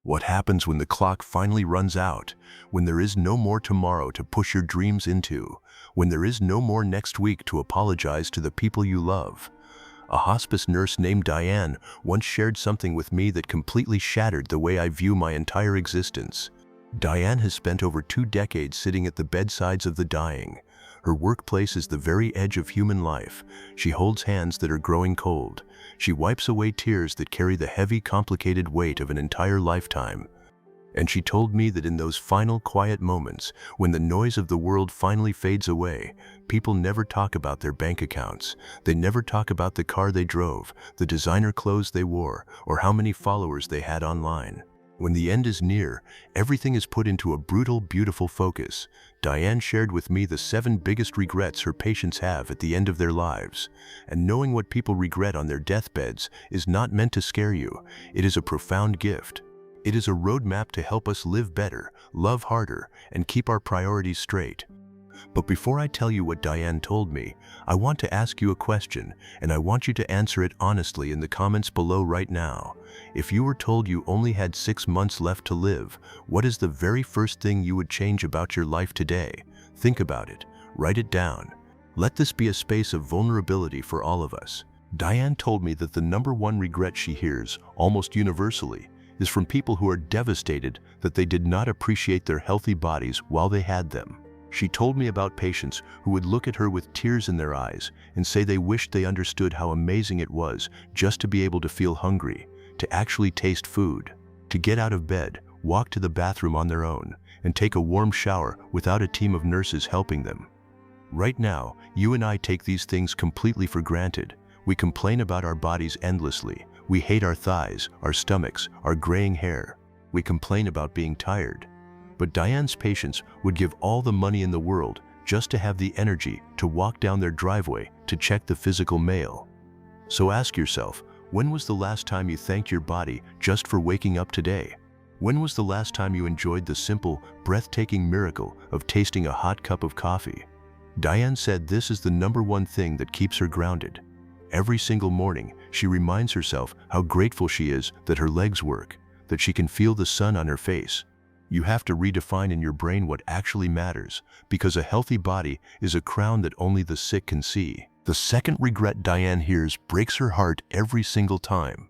What happens when the clock finally runs out? When there is no more tomorrow to push your dreams into? When there is no more next week to apologize to the people you love? A hospice nurse named Diane once shared something with me that completely shattered the way I view my entire existence. Diane has spent over 2 decades sitting at the bedsides of the dying. Her workplace is the very edge of human life. She holds hands that are growing cold. She wipes away tears that carry the heavy, complicated weight of an entire lifetime. And she told me that in those final quiet moments, when the noise of the world finally fades away, people never talk about their bank accounts. They never talk about the car they drove, the designer clothes they wore, or how many followers they had online. When the end is near, everything is put into a brutal, beautiful focus. Diane shared with me the 7 biggest regrets her patients have at the end of their lives. And knowing what people regret on their deathbeds is not meant to scare you. It is a profound gift. It is a roadmap to help us live better, love harder, and keep our priorities straight. But before I tell you what Diane told me, I want to ask you a question, and I want you to answer it honestly in the comments below right now. If you were told you only had 6 months left to live, what is the very first thing you would change about your life today? Think about it. Write it down. Let this be a space of vulnerability for all of us. Diane told me that the #1 regret she hears, almost universally, is from people who are devastated that they did not appreciate their healthy bodies while they had them. She told me about patients who would look at her with tears in their eyes and say they wished they understood how amazing it was just to be able to feel hungry, to actually taste food, to get out of bed, walk to the bathroom on their own, and take a warm shower without a team of nurses helping them. Right now, you and I take these things completely for granted. We complain about our bodies endlessly. We hate our thighs, our stomachs, our graying hair. We complain about being tired. But Diane's patients would give all the money in the world just to have the energy to walk down their driveway to check the physical mail. So ask yourself, when was the last time you thanked your body just for waking up today? When was the last time you enjoyed the simple, breathtaking miracle of tasting a hot cup of coffee? Diane said this is the #1 thing that keeps her grounded. Every single morning, she reminds herself how grateful she is that her legs work, that she can feel the sun on her face. You have to redefine in your brain what actually matters, because a healthy body is a crown that only the sick can see. The second regret Diane hears breaks her heart every single time.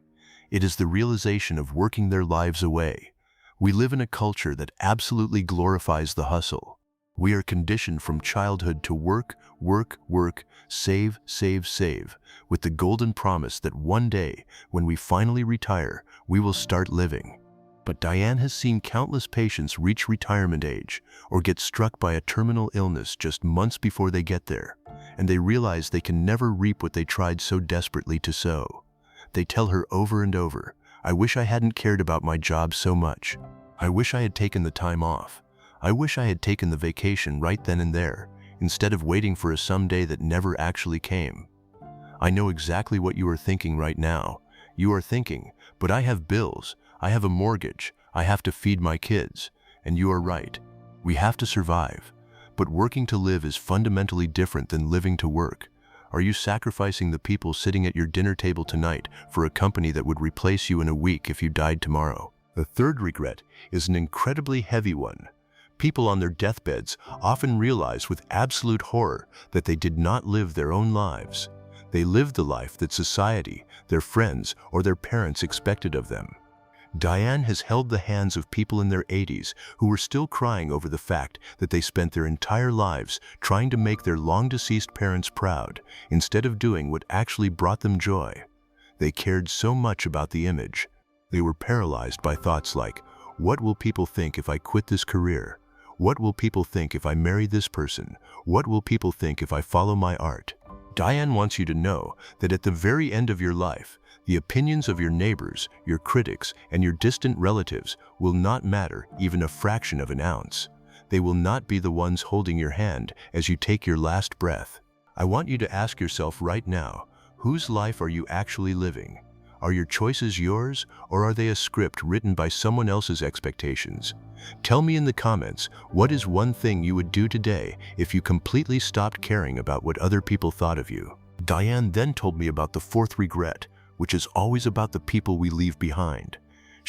It is the realization of working their lives away. We live in a culture that absolutely glorifies the hustle. We are conditioned from childhood to work, work, work, save, save, save, with the golden promise that one day, when we finally retire, we will start living. But Diane has seen countless patients reach retirement age or get struck by a terminal illness just months before they get there, and they realize they can never reap what they tried so desperately to sow. They tell her over and over, "I wish I hadn't cared about my job so much. I wish I had taken the time off. I wish I had taken the vacation right then and there, instead of waiting for a someday that never actually came." I know exactly what you are thinking right now. You are thinking, "But I have bills. I have a mortgage. I have to feed my kids." And you are right. We have to survive. But working to live is fundamentally different than living to work. Are you sacrificing the people sitting at your dinner table tonight for a company that would replace you in a week if you died tomorrow? The third regret is an incredibly heavy one. People on their deathbeds often realize with absolute horror that they did not live their own lives. They lived the life that society, their friends, or their parents expected of them. Diane has held the hands of people in their 80s who were still crying over the fact that they spent their entire lives trying to make their long-deceased parents proud, instead of doing what actually brought them joy. They cared so much about the image. They were paralyzed by thoughts like, "What will people think if I quit this career? What will people think if I marry this person? What will people think if I follow my art?" Diane wants you to know that at the very end of your life, the opinions of your neighbors, your critics, and your distant relatives will not matter even a fraction of an ounce. They will not be the ones holding your hand as you take your last breath. I want you to ask yourself right now, whose life are you actually living? Are your choices yours, or are they a script written by someone else's expectations? Tell me in the comments, what is one thing you would do today if you completely stopped caring about what other people thought of you? Diane then told me about the fourth regret, which is always about the people we leave behind.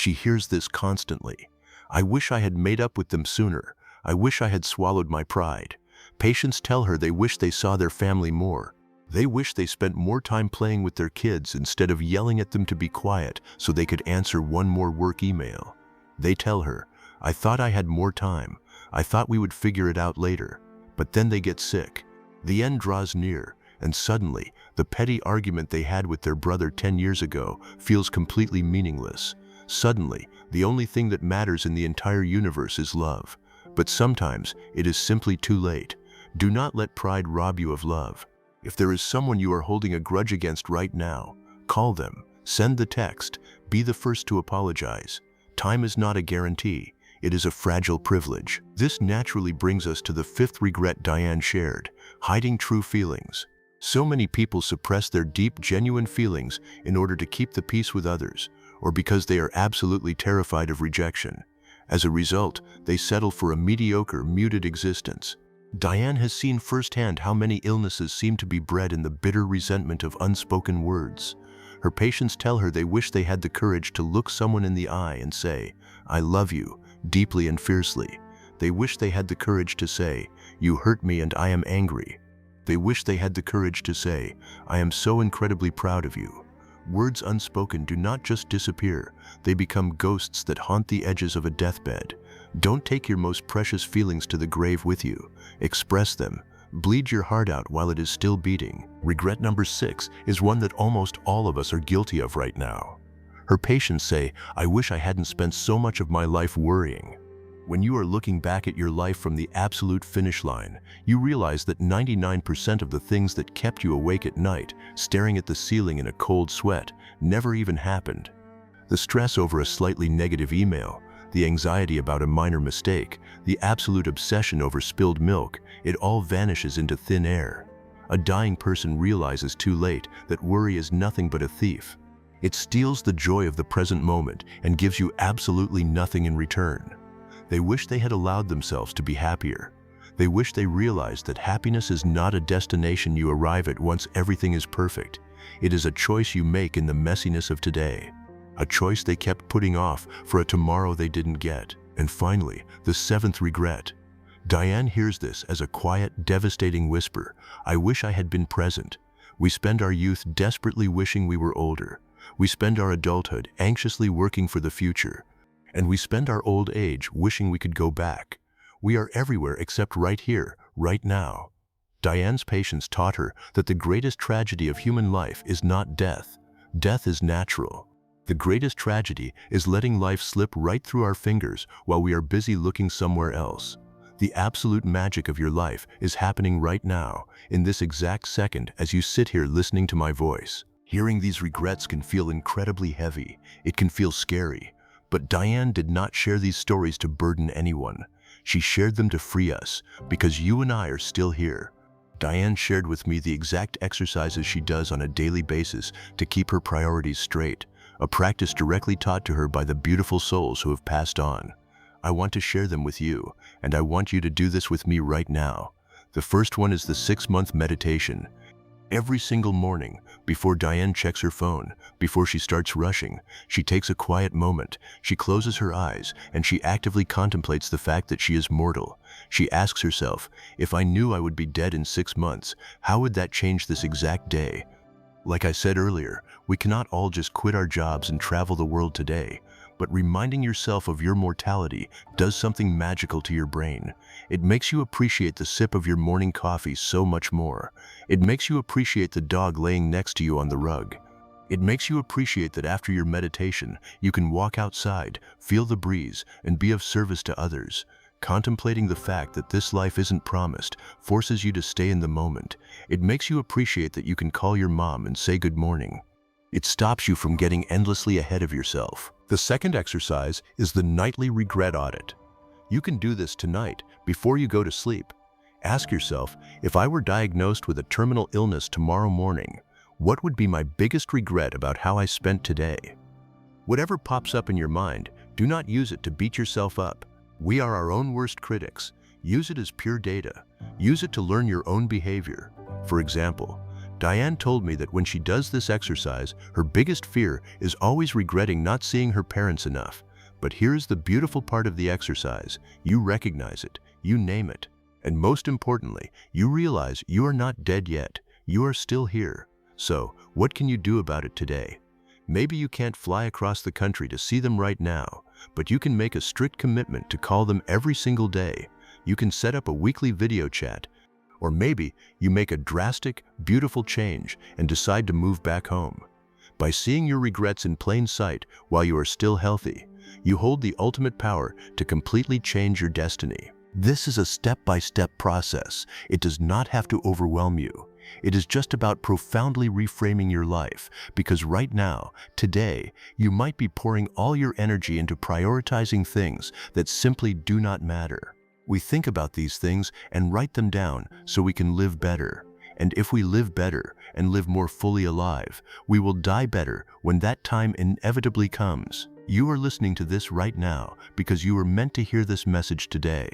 She hears this constantly. I wish I had made up with them sooner. I wish I had swallowed my pride. Patients tell her they wish they saw their family more. They wish they spent more time playing with their kids instead of yelling at them to be quiet so they could answer one more work email. They tell her, I thought I had more time. I thought we would figure it out later. But then they get sick. The end draws near, and suddenly, the petty argument they had with their brother 10 years ago feels completely meaningless. Suddenly, the only thing that matters in the entire universe is love. But sometimes, it is simply too late. Do not let pride rob you of love. If there is someone you are holding a grudge against right now, call them, send the text, be the first to apologize. Time is not a guarantee. It is a fragile privilege. This naturally brings us to the fifth regret Diane shared, hiding true feelings. So many people suppress their deep, genuine feelings in order to keep the peace with others, or because they are absolutely terrified of rejection. As a result, they settle for a mediocre, muted existence. Diane has seen firsthand how many illnesses seem to be bred in the bitter resentment of unspoken words. Her patients tell her they wish they had the courage to look someone in the eye and say, I love you, deeply and fiercely. They wish they had the courage to say, you hurt me and I am angry. They wish they had the courage to say, I am so incredibly proud of you. Words unspoken do not just disappear, they become ghosts that haunt the edges of a deathbed. Don't take your most precious feelings to the grave with you. Express them. Bleed your heart out while it is still beating. Regret number 6 is one that almost all of us are guilty of right now. Her patients say, I wish I hadn't spent so much of my life worrying. When you are looking back at your life from the absolute finish line, you realize that 99% of the things that kept you awake at night, staring at the ceiling in a cold sweat, never even happened. The stress over a slightly negative email, the anxiety about a minor mistake, the absolute obsession over spilled milk, it all vanishes into thin air. A dying person realizes too late that worry is nothing but a thief. It steals the joy of the present moment and gives you absolutely nothing in return. They wish they had allowed themselves to be happier. They wish they realized that happiness is not a destination you arrive at once everything is perfect. It is a choice you make in the messiness of today. A choice they kept putting off for a tomorrow they didn't get. And finally, the 7th regret. Diane hears this as a quiet, devastating whisper. I wish I had been present. We spend our youth desperately wishing we were older. We spend our adulthood anxiously working for the future. And we spend our old age wishing we could go back. We are everywhere except right here, right now. Diane's patients taught her that the greatest tragedy of human life is not death. Death is natural. The greatest tragedy is letting life slip right through our fingers while we are busy looking somewhere else. The absolute magic of your life is happening right now, in this exact second as you sit here listening to my voice. Hearing these regrets can feel incredibly heavy. It can feel scary. But Diane did not share these stories to burden anyone. She shared them to free us, because you and I are still here. Diane shared with me the exact exercises she does on a daily basis to keep her priorities straight, a practice directly taught to her by the beautiful souls who have passed on. I want to share them with you, and I want you to do this with me right now. The first one is the 6-month meditation. Every single morning, before Diane checks her phone, before she starts rushing, she takes a quiet moment, she closes her eyes, and she actively contemplates the fact that she is mortal. She asks herself, if I knew I would be dead in 6 months, how would that change this exact day? Like I said earlier, we cannot all just quit our jobs and travel the world today. But reminding yourself of your mortality does something magical to your brain. It makes you appreciate the sip of your morning coffee so much more. It makes you appreciate the dog laying next to you on the rug. It makes you appreciate that after your meditation, you can walk outside, feel the breeze, and be of service to others. Contemplating the fact that this life isn't promised forces you to stay in the moment. It makes you appreciate that you can call your mom and say good morning. It stops you from getting endlessly ahead of yourself. The second exercise is the nightly regret audit. You can do this tonight before you go to sleep. Ask yourself, if I were diagnosed with a terminal illness tomorrow morning, what would be my biggest regret about how I spent today? Whatever pops up in your mind, do not use it to beat yourself up. We are our own worst critics. Use it as pure data. Use it to learn your own behavior. For example, Diane told me that when she does this exercise, her biggest fear is always regretting not seeing her parents enough. But here's the beautiful part of the exercise. You recognize it, you name it, and most importantly, you realize you are not dead yet. You are still here. So, what can you do about it today? Maybe you can't fly across the country to see them right now, but you can make a strict commitment to call them every single day. You can set up a weekly video chat, or maybe you make a drastic, beautiful change and decide to move back home. By seeing your regrets in plain sight while you are still healthy, you hold the ultimate power to completely change your destiny. This is a step-by-step process. It does not have to overwhelm you. It is just about profoundly reframing your life, because right now, today, you might be pouring all your energy into prioritizing things that simply do not matter. We think about these things and write them down so we can live better. And if we live better and live more fully alive, we will die better when that time inevitably comes. You are listening to this right now because you were meant to hear this message today.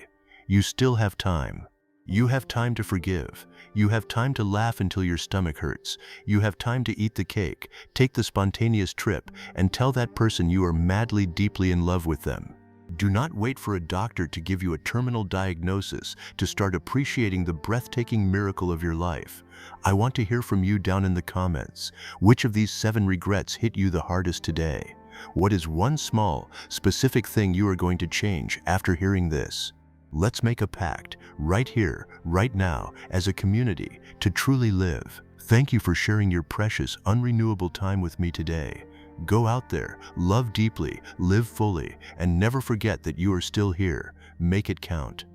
You still have time. You have time to forgive. You have time to laugh until your stomach hurts. You have time to eat the cake, take the spontaneous trip, and tell that person you are madly, deeply in love with them. Do not wait for a doctor to give you a terminal diagnosis to start appreciating the breathtaking miracle of your life. I want to hear from you down in the comments. Which of these 7 regrets hit you the hardest today? What is one small, specific thing you are going to change after hearing this? Let's make a pact, right here, right now, as a community, to truly live. Thank you for sharing your precious, unrenewable time with me today. Go out there, love deeply, live fully, and never forget that you are still here. Make it count.